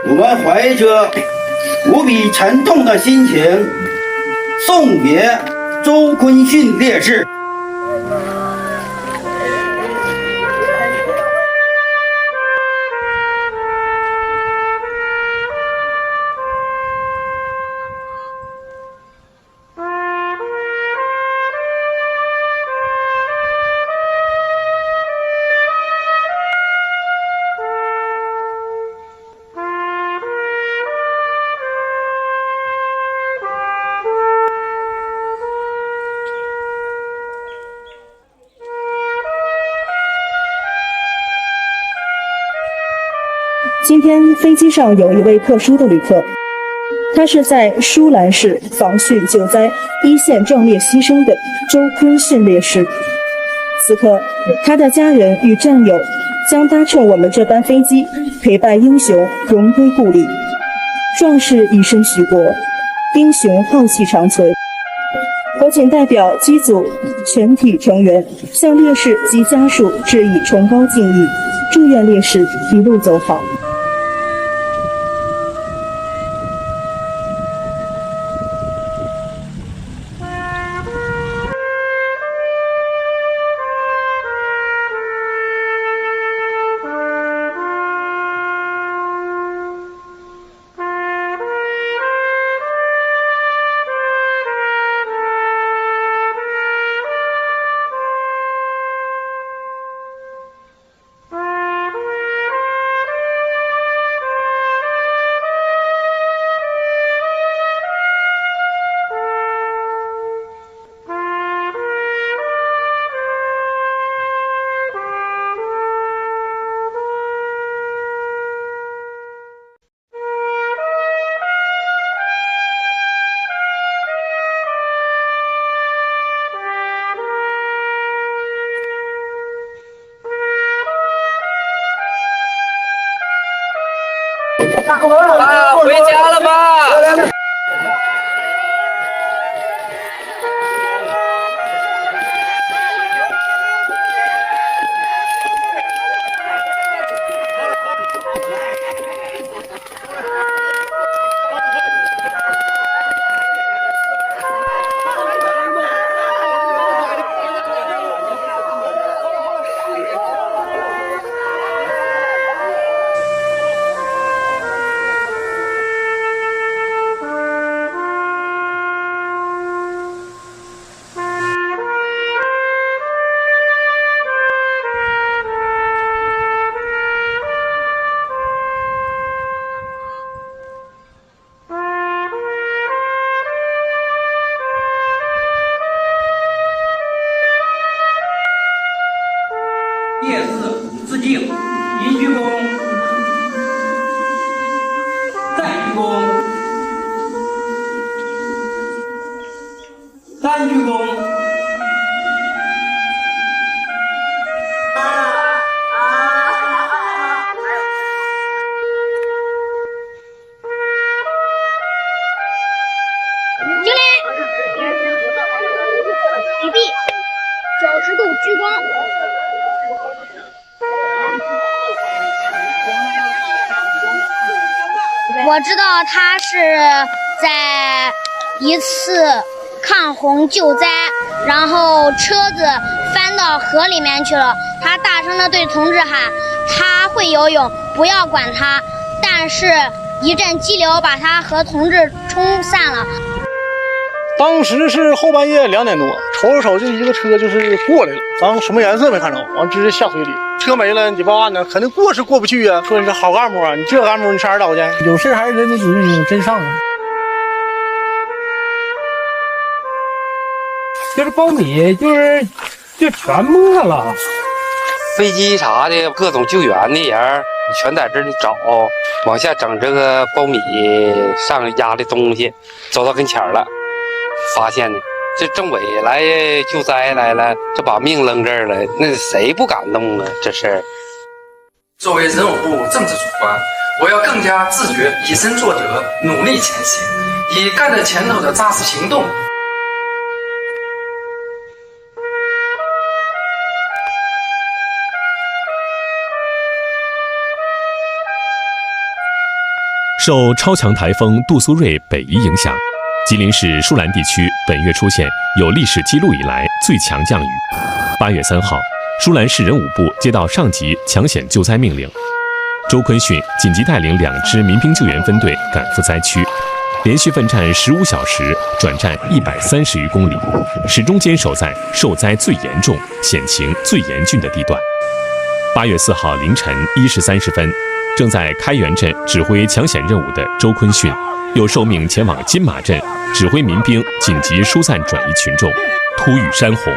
我们怀着无比沉痛的心情，送别周坤训烈士。今天飞机上有一位特殊的旅客，他是在舒兰市防汛救灾一线壮烈牺牲的周坤训烈士。此刻，他的家人与战友将搭乘我们这班飞机，陪伴英雄荣归故里。壮士以身许国，英雄浩气长存。我谨代表机组全体成员向烈士及家属致以崇高敬意，祝愿烈士一路走好。回家了吧？烈士致敬，一鞠躬，再鞠躬，三鞠躬。敬礼，礼毕，90度鞠躬。我知道他是在一次抗洪救灾，然后车子翻到河里面去了，他大声地对同志喊他会游泳，不要管他，但是一阵激流把他和同志冲散了。当时是后半夜2点多，瞅着瞅就一个车就是过来了，咱什么颜色没看着，完直接下水里，车没了你报案呢，肯定过是过不去啊。说你这好干部啊，你这干部你上哪儿找去？有事还是人民子女真上啊。就是苞米就全没了，飞机啥的各种救援的人，你全在这里找，往下整这个苞米上压的东西，走到跟前了。发现的，这政委来救灾来了，这把命扔这儿了，那谁不感动啊？这事儿。作为人武部政治主管，我要更加自觉，以身作则，努力前行，以干在前头的扎实行动。受超强台风杜苏芮北移影响，吉林市舒兰地区本月出现有历史记录以来最强降雨。8月3号，舒兰市人武部接到上级抢险救灾命令，周坤训紧急带领2支民兵救援分队赶赴灾区，连续奋战15小时，转战130余公里，始终坚守在受灾最严重、险情最严峻的地段。8月4号凌晨1时30分，正在开原镇指挥抢险任务的周坤训，又受命前往金马镇指挥民兵紧急疏散转移群众。突遇山洪，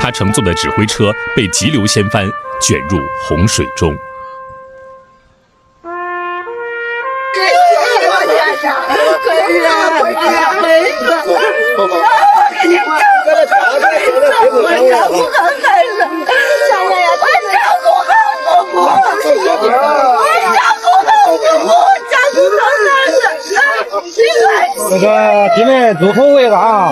他乘坐的指挥车被急流掀翻，卷入洪水中。这个弟妹做后卫了啊！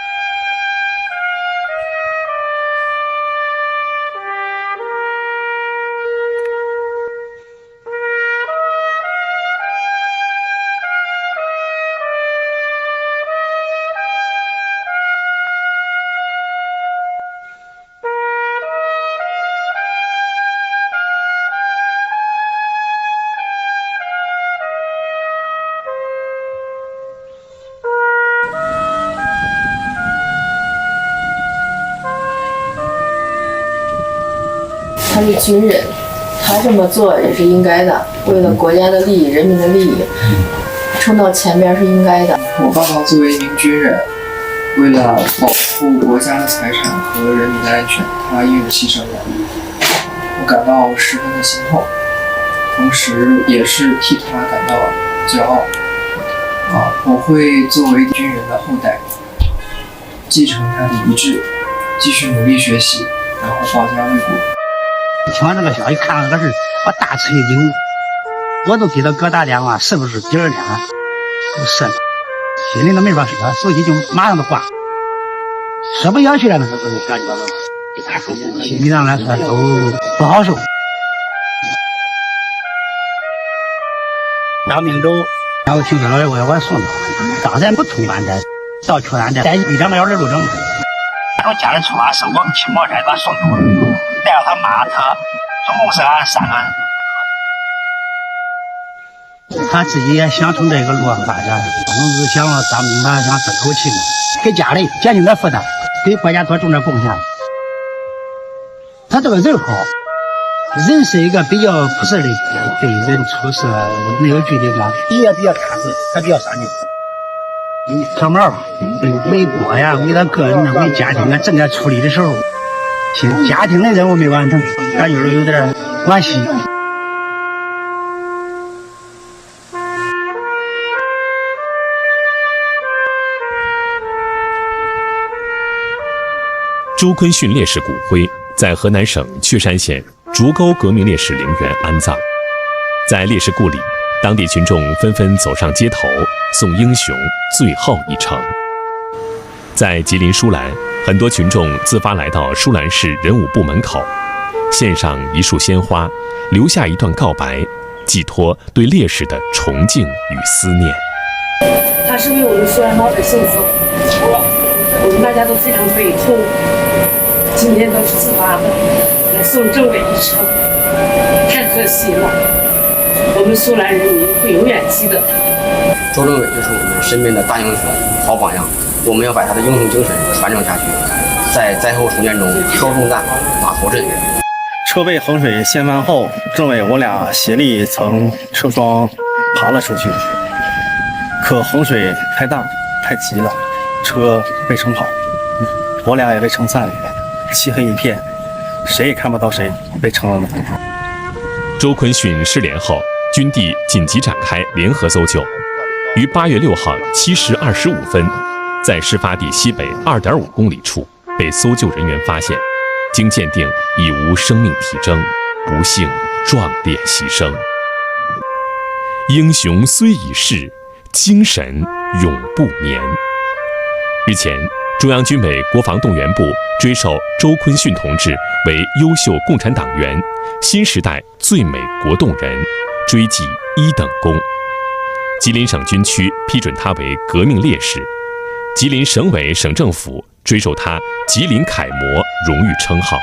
他是军人，他这么做也是应该的，为了国家的利益、人民的利益，冲到前边是应该的。我爸爸作为一名军人，为了保护国家的财产和人民的安全，他英勇牺牲了，我感到十分的心痛，同时也是替他感到骄傲。我会作为军人的后代，继承他的遗志，继续努力学习，然后保家卫国。听完这个消息，看到这个事，我大吃一惊，我都给他哥打电话，是不是第2天是，心里都没法说，手机就马上就挂，说不下去了，那个时候感觉到心理上来说都不好受。到明州，然后听说了我送他，当然不通班车，到曲安站，带1、2个小时路程。我家里出发是我们去茅山把送走了，带着他妈，他总共是俺3个人。他自己也想从这个路上发展，可能是想当兵吧，想争口气嘛，给家里减轻点负担，给国家多种点贡献。他这个人好，人是一个比较朴实的，对人处事没有距离感，也比较踏实，他比较上进。小毛为国呀，为了个人为家庭啊，正在处理的时候，家庭的任务没完成，感觉有点惋惜。周坤训烈士骨灰在河南省确山县竹沟革命烈士陵园安葬，在烈士故里，当地群众纷纷走上街头，送英雄最后一程。在吉林舒兰，很多群众自发来到舒兰市人武部门口，献上一束鲜花，留下一段告白，寄托对烈士的崇敬与思念。他是为我们舒兰老百姓服务，我们大家都非常悲痛，今天都是自发的来送政委一程，太可惜了。我们舒兰人民会永远记得他。周政委就是我们身边的大英雄、好榜样，我们要把他的英雄精神传承下去，在灾后重建中挑重担，码头镇员。车被洪水掀翻后，政委我俩协力从车窗爬了出去，可洪水太大太急了，车被冲跑，我俩也被冲散了，漆黑一片，谁也看不到谁，被冲了呢。周坤训失联后，军地紧急展开联合搜救，于8月6号7时25分，在事发地西北2.5公里处被搜救人员发现，经鉴定已无生命体征，不幸壮烈牺牲。英雄虽已逝，精神永不眠。日前，中央军委国防动员部追授周坤训同志为优秀共产党员、新时代最美国栋人，追记1等功。吉林省军区批准他为革命烈士，吉林省委省政府追授他吉林楷模荣誉称号。